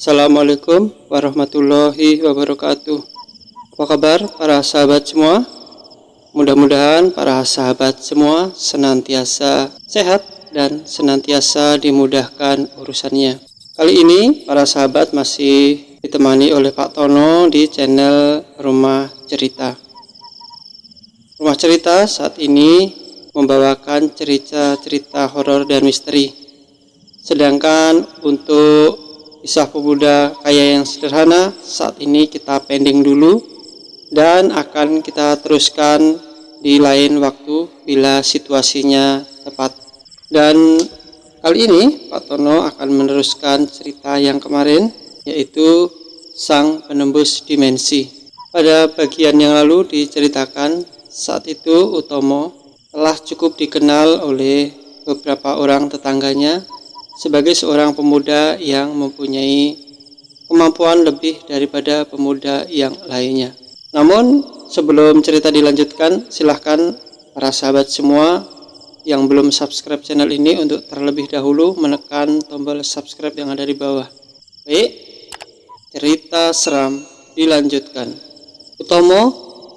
Assalamualaikum warahmatullahi wabarakatuh. Apa kabar para sahabat semua? Mudah-mudahan para sahabat semua senantiasa sehat dan senantiasa dimudahkan urusannya. Kali ini para sahabat masih ditemani oleh Pak Tono di channel Rumah Cerita. Rumah Cerita saat ini membawakan cerita-cerita horor dan misteri. Sedangkan untuk kisah pemuda kaya yang sederhana saat ini kita pending dulu dan akan kita teruskan di lain waktu bila situasinya tepat. Dan kali ini Pak Tono akan meneruskan cerita yang kemarin, yaitu Sang Penembus Dimensi. Pada bagian yang lalu diceritakan saat itu Utomo telah cukup dikenal oleh beberapa orang tetangganya sebagai seorang pemuda yang mempunyai kemampuan lebih daripada pemuda yang lainnya. Namun sebelum cerita dilanjutkan, silahkan para sahabat semua yang belum subscribe channel ini untuk terlebih dahulu menekan tombol subscribe yang ada di bawah. Baik, cerita seram dilanjutkan. Utomo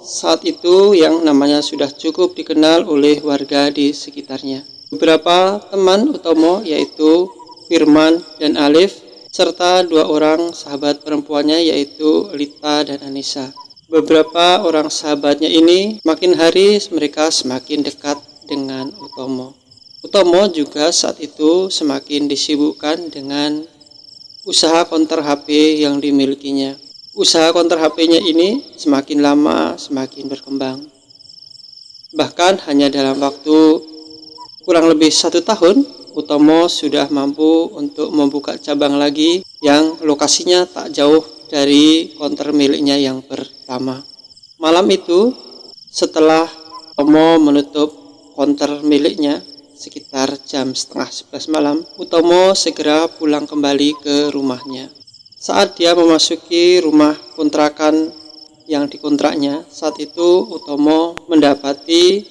saat itu yang namanya sudah cukup dikenal oleh warga di sekitarnya. Beberapa teman Utomo yaitu Firman dan Alif serta dua orang sahabat perempuannya yaitu Lita dan Anissa. Beberapa orang sahabatnya ini makin hari mereka semakin dekat dengan Utomo. Utomo juga saat itu semakin disibukkan dengan usaha konter HP yang dimilikinya. Usaha konter HP-nya ini semakin lama semakin berkembang. Bahkan hanya dalam waktu kurang lebih 1 tahun, Utomo sudah mampu untuk membuka cabang lagi yang lokasinya tak jauh dari konter miliknya yang pertama. Malam itu, setelah Utomo menutup konter miliknya sekitar jam setengah 11 malam, Utomo segera pulang kembali ke rumahnya. Saat dia memasuki rumah kontrakan yang dikontraknya, saat itu Utomo mendapati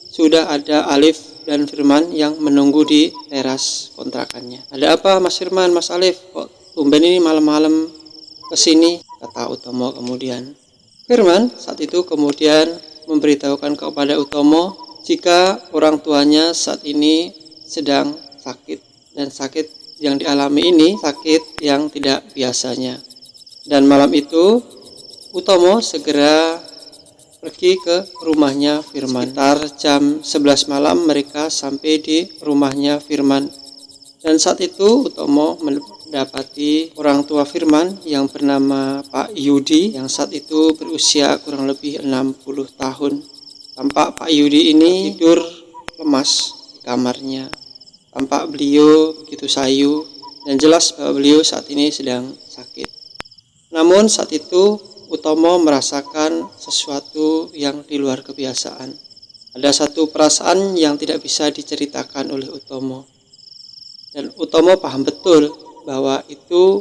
sudah ada Alif dan Firman yang menunggu di teras kontrakannya. "Ada apa Mas Firman, Mas Alif? Kok tumben ini malam-malam kesini?" kata Utomo kemudian. Firman saat itu kemudian memberitahukan kepada Utomo jika orang tuanya saat ini sedang sakit, dan sakit yang dialami ini sakit yang tidak biasanya. Dan malam itu Utomo segera pergi ke rumahnya Firman. Sekitar jam 11 malam mereka sampai di rumahnya Firman. Dan saat itu Utomo mendapati orang tua Firman yang bernama Pak Yudi yang saat itu berusia kurang lebih 60 tahun. Tampak Pak Yudi ini tidur lemas di kamarnya. Tampak beliau begitu sayu dan jelas bahwa beliau saat ini sedang sakit. Namun saat itu Utomo merasakan sesuatu yang di luar kebiasaan. Ada satu perasaan yang tidak bisa diceritakan oleh Utomo. Dan Utomo paham betul bahwa itu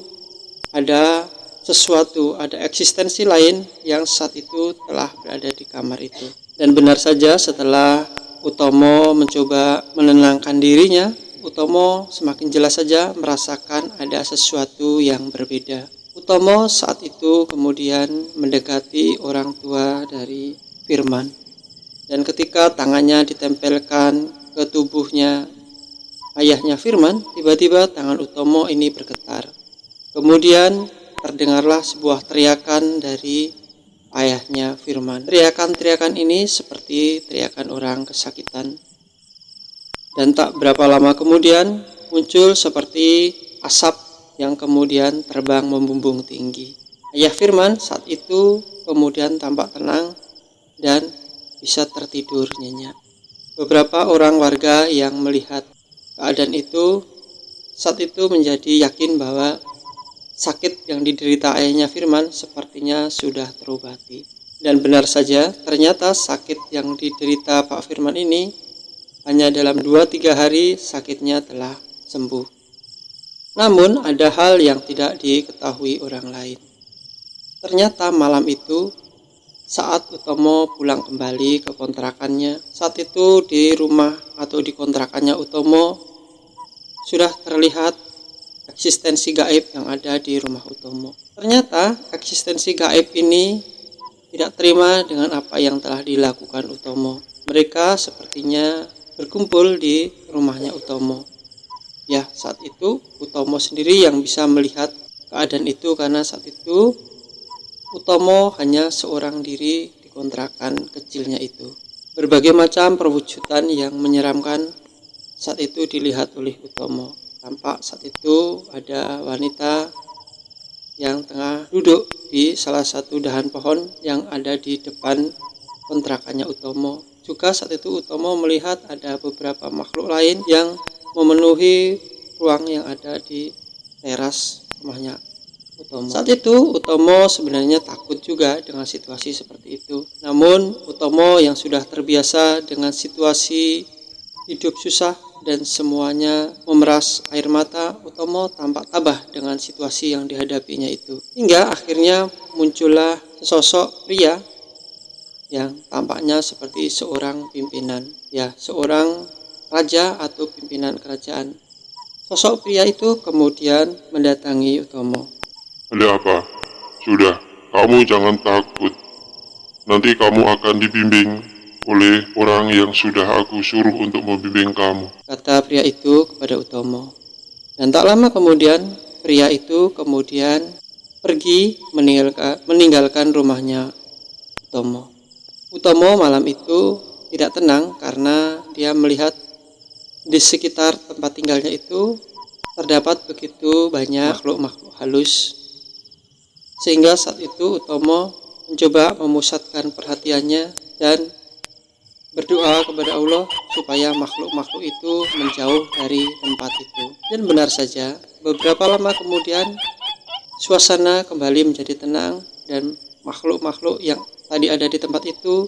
ada sesuatu, ada eksistensi lain yang saat itu telah berada di kamar itu. Dan benar saja setelah Utomo mencoba menenangkan dirinya, Utomo semakin jelas saja merasakan ada sesuatu yang berbeda. Utomo saat itu kemudian mendekati orang tua dari Firman. Dan ketika tangannya ditempelkan ke tubuhnya ayahnya Firman, tiba-tiba tangan Utomo ini bergetar. Kemudian terdengarlah sebuah teriakan dari ayahnya Firman. Teriakan-teriakan ini seperti teriakan orang kesakitan. Dan tak berapa lama kemudian muncul seperti asap yang kemudian terbang membumbung tinggi. Ayah Firman saat itu kemudian tampak tenang dan bisa tertidur nyenyak. Beberapa orang warga yang melihat keadaan itu saat itu menjadi yakin bahwa sakit yang diderita ayahnya Firman sepertinya sudah terobati. Dan benar saja, ternyata sakit yang diderita Pak Firman ini hanya dalam 2-3 hari sakitnya telah sembuh. Namun ada hal yang tidak diketahui orang lain. Ternyata malam itu saat Utomo pulang kembali ke kontrakannya, saat itu di rumah atau di kontrakannya Utomo sudah terlihat eksistensi gaib yang ada di rumah Utomo. Ternyata eksistensi gaib ini tidak terima dengan apa yang telah dilakukan Utomo. Mereka sepertinya berkumpul di rumahnya Utomo. Ya, saat itu Utomo sendiri yang bisa melihat keadaan itu, karena saat itu Utomo hanya seorang diri di kontrakan kecilnya itu. Berbagai macam perwujudan yang menyeramkan saat itu dilihat oleh Utomo. Tampak saat itu ada wanita yang tengah duduk di salah satu dahan pohon yang ada di depan kontrakannya Utomo. Juga saat itu Utomo melihat ada beberapa makhluk lain yang memenuhi ruang yang ada di teras rumahnya Utomo. Saat itu Utomo sebenarnya takut juga dengan situasi seperti itu. Namun Utomo yang sudah terbiasa dengan situasi hidup susah dan semuanya memeras air mata, Utomo tampak tabah dengan situasi yang dihadapinya itu. Hingga akhirnya muncullah sesosok pria yang tampaknya seperti seorang pimpinan, ya, seorang raja atau pimpinan kerajaan. Sosok pria itu kemudian mendatangi Utomo. Ada apa? Sudah, kamu jangan takut. Nanti kamu akan dibimbing oleh orang yang sudah aku suruh untuk membimbing kamu, kata pria itu kepada Utomo. Dan tak lama kemudian pria itu kemudian pergi meninggalkan rumahnya Utomo. Utomo malam itu tidak tenang karena dia melihat di sekitar tempat tinggalnya itu terdapat begitu banyak makhluk-makhluk halus, sehingga saat itu Utomo mencoba memusatkan perhatiannya dan berdoa kepada Allah supaya makhluk-makhluk itu menjauh dari tempat itu. Dan benar saja, beberapa lama kemudian suasana kembali menjadi tenang dan makhluk-makhluk yang tadi ada di tempat itu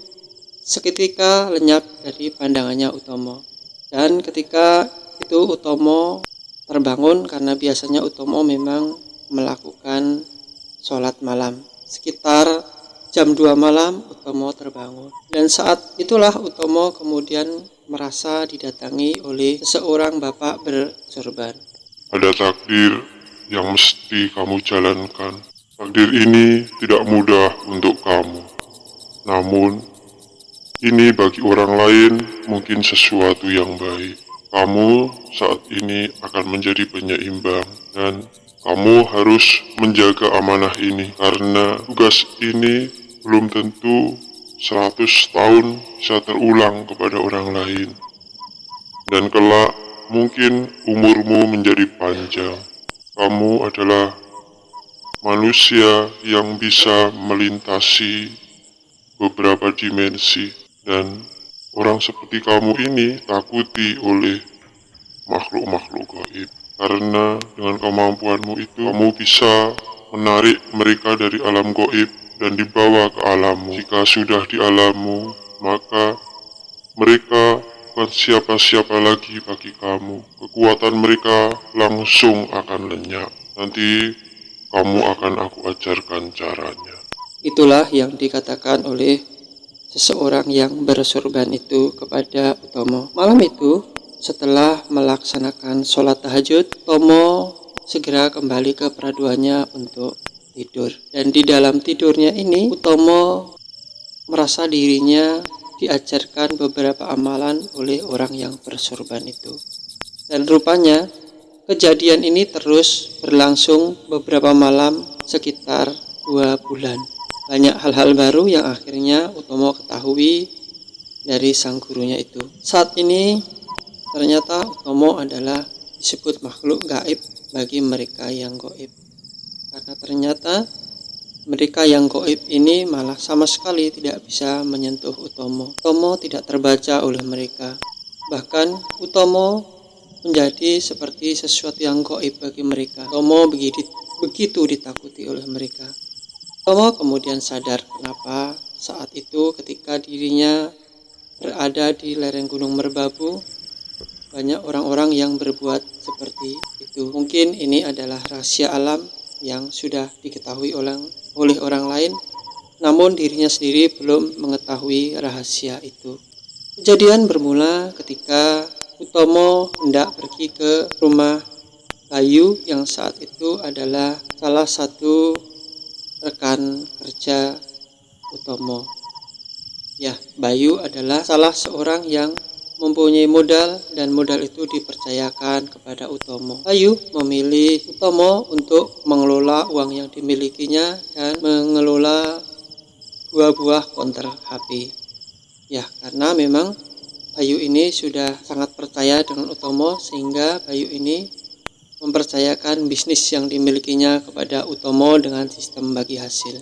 seketika lenyap dari pandangannya Utomo. Dan ketika itu Utomo terbangun, karena biasanya Utomo memang melakukan sholat malam. Sekitar jam 2 malam Utomo terbangun. Dan saat itulah Utomo kemudian merasa didatangi oleh seseorang bapak bersorban. ada takdir yang mesti kamu jalankan. Takdir ini tidak mudah untuk kamu. Namun, ini bagi orang lain mungkin sesuatu yang baik. Kamu saat ini akan menjadi penyeimbang dan kamu harus menjaga amanah ini, karena tugas ini belum tentu 100 tahun bisa terulang kepada orang lain. Dan kelak mungkin umurmu menjadi panjang. Kamu adalah manusia yang bisa melintasi beberapa dimensi, dan orang seperti kamu ini takuti oleh makhluk-makhluk gaib. Karena dengan kemampuanmu itu, kamu bisa menarik mereka dari alam gaib dan dibawa ke alammu. Jika sudah di alammu, maka mereka bukan siapa-siapa lagi bagi kamu. Kekuatan mereka langsung akan lenyap. Nanti kamu akan aku ajarkan caranya. Itulah yang dikatakan oleh seseorang yang bersorban itu kepada Utomo. Malam itu, setelah melaksanakan sholat tahajud, Utomo segera kembali ke peraduannya untuk tidur. Dan di dalam tidurnya ini, Utomo merasa dirinya diajarkan beberapa amalan oleh orang yang bersorban itu. Dan rupanya kejadian ini terus berlangsung beberapa malam, sekitar 2 bulan. Banyak hal-hal baru yang akhirnya Utomo ketahui dari sang gurunya itu. Saat ini ternyata Utomo adalah disebut makhluk gaib bagi mereka yang gaib. Karena ternyata mereka yang gaib ini malah sama sekali tidak bisa menyentuh Utomo. Utomo tidak terbaca oleh mereka. Bahkan Utomo menjadi seperti sesuatu yang gaib bagi mereka. Utomo begitu ditakuti oleh mereka. Utomo kemudian sadar kenapa saat itu ketika dirinya berada di lereng Gunung Merbabu, banyak orang-orang yang berbuat seperti itu. Mungkin ini adalah rahasia alam yang sudah diketahui oleh orang lain, namun dirinya sendiri belum mengetahui rahasia itu. Kejadian bermula ketika Utomo hendak pergi ke rumah Bayu yang saat itu adalah salah satu rekan kerja Utomo. Ya, Bayu adalah salah seorang yang mempunyai modal dan modal itu dipercayakan kepada Utomo. Bayu memilih Utomo untuk mengelola uang yang dimilikinya dan mengelola 2 buah konter HP. Ya, karena memang Bayu ini sudah sangat percaya dengan Utomo sehingga Bayu ini mempercayakan bisnis yang dimilikinya kepada Utomo dengan sistem bagi hasil.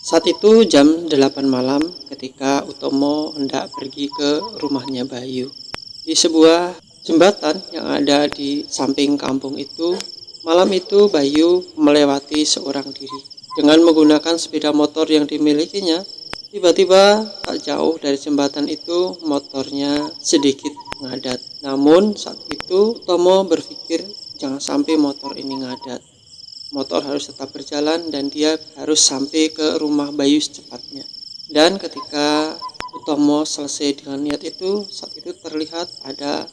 Saat itu jam 8 malam ketika Utomo hendak pergi ke rumahnya Bayu. Di sebuah jembatan yang ada di samping kampung itu, malam itu Bayu melewati seorang diri. Dengan menggunakan sepeda motor yang dimilikinya, tiba-tiba tak jauh dari jembatan itu motornya sedikit ngadat. Namun saat itu Utomo berpikir jangan sampai motor ini ngadat. Motor harus tetap berjalan dan dia harus sampai ke rumah Bayu secepatnya. Dan ketika Utomo selesai dengan niat itu, saat itu terlihat ada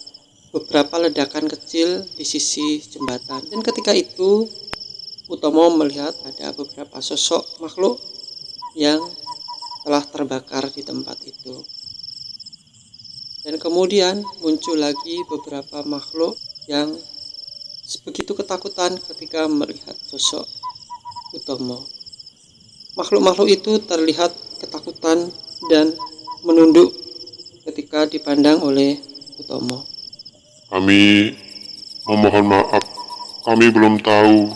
beberapa ledakan kecil di sisi jembatan. Dan ketika itu Utomo melihat ada beberapa sosok makhluk yang telah terbakar di tempat itu. Dan kemudian muncul lagi beberapa makhluk yang begitu ketakutan ketika melihat sosok Utomo. Makhluk-makhluk itu terlihat ketakutan dan menunduk ketika dipandang oleh Utomo. Kami memohon maaf, kami belum tahu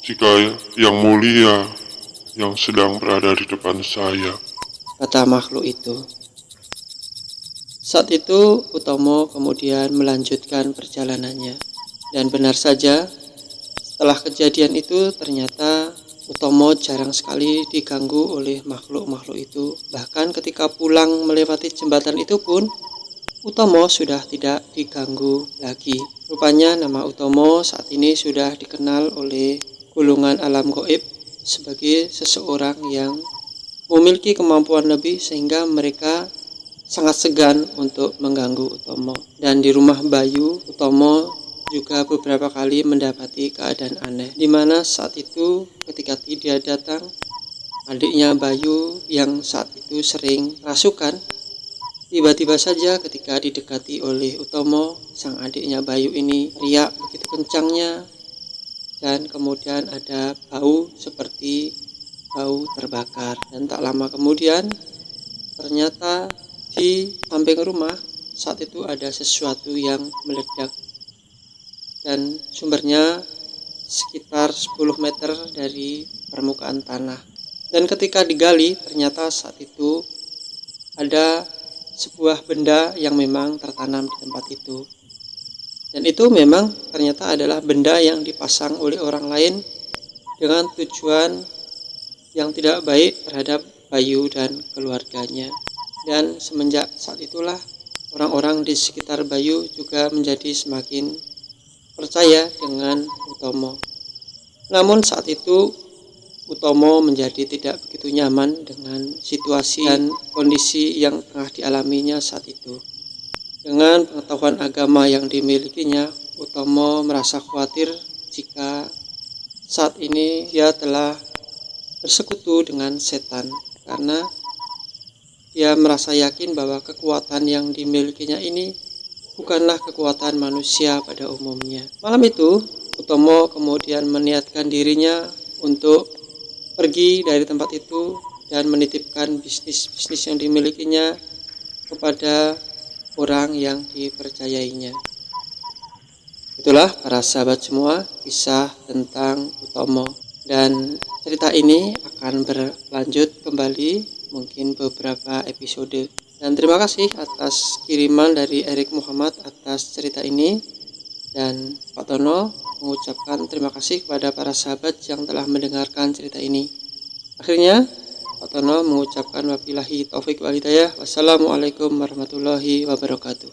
jika yang mulia yang sedang berada di depan saya, kata makhluk itu. Saat itu Utomo kemudian melanjutkan perjalanannya. Dan benar saja, setelah kejadian itu ternyata Utomo jarang sekali diganggu oleh makhluk-makhluk itu. Bahkan ketika pulang melewati jembatan itu pun, Utomo sudah tidak diganggu lagi. Rupanya nama Utomo saat ini sudah dikenal oleh golongan alam gaib sebagai seseorang yang memiliki kemampuan lebih sehingga mereka sangat segan untuk mengganggu Utomo. Dan di rumah Bayu, Utomo juga beberapa kali mendapati keadaan aneh, di mana saat itu ketika dia datang, adiknya Bayu yang saat itu sering rasukan, tiba-tiba saja ketika didekati oleh Utomo, sang adiknya Bayu ini teriak begitu kencangnya, dan kemudian ada bau seperti bau terbakar. Dan tak lama kemudian ternyata di samping rumah saat itu ada sesuatu yang meledak, dan sumbernya sekitar 10 meter dari permukaan tanah. Dan ketika digali ternyata saat itu ada sebuah benda yang memang tertanam di tempat itu. Dan itu memang ternyata adalah benda yang dipasang oleh orang lain dengan tujuan yang tidak baik terhadap Bayu dan keluarganya. Dan semenjak saat itulah orang-orang di sekitar Bayu juga menjadi semakin percaya dengan Utomo. Namun saat itu Utomo menjadi tidak begitu nyaman dengan situasi dan kondisi yang tengah dialaminya saat itu. Dengan pengetahuan agama yang dimilikinya, Utomo merasa khawatir jika saat ini dia telah bersekutu dengan setan, karena dia merasa yakin bahwa kekuatan yang dimilikinya ini bukanlah kekuatan manusia pada umumnya. Malam itu, Utomo kemudian meniatkan dirinya untuk pergi dari tempat itu dan menitipkan bisnis-bisnis yang dimilikinya kepada orang yang dipercayainya. Itulah para sahabat semua kisah tentang Utomo, dan cerita ini akan berlanjut kembali mungkin beberapa episode. Dan terima kasih atas kiriman dari Erik Muhammad atas cerita ini, dan Pak Tono mengucapkan terima kasih kepada para sahabat yang telah mendengarkan cerita ini. Akhirnya Pak Tono mengucapkan wabillahi taufik wal hidayah. Wassalamualaikum warahmatullahi wabarakatuh.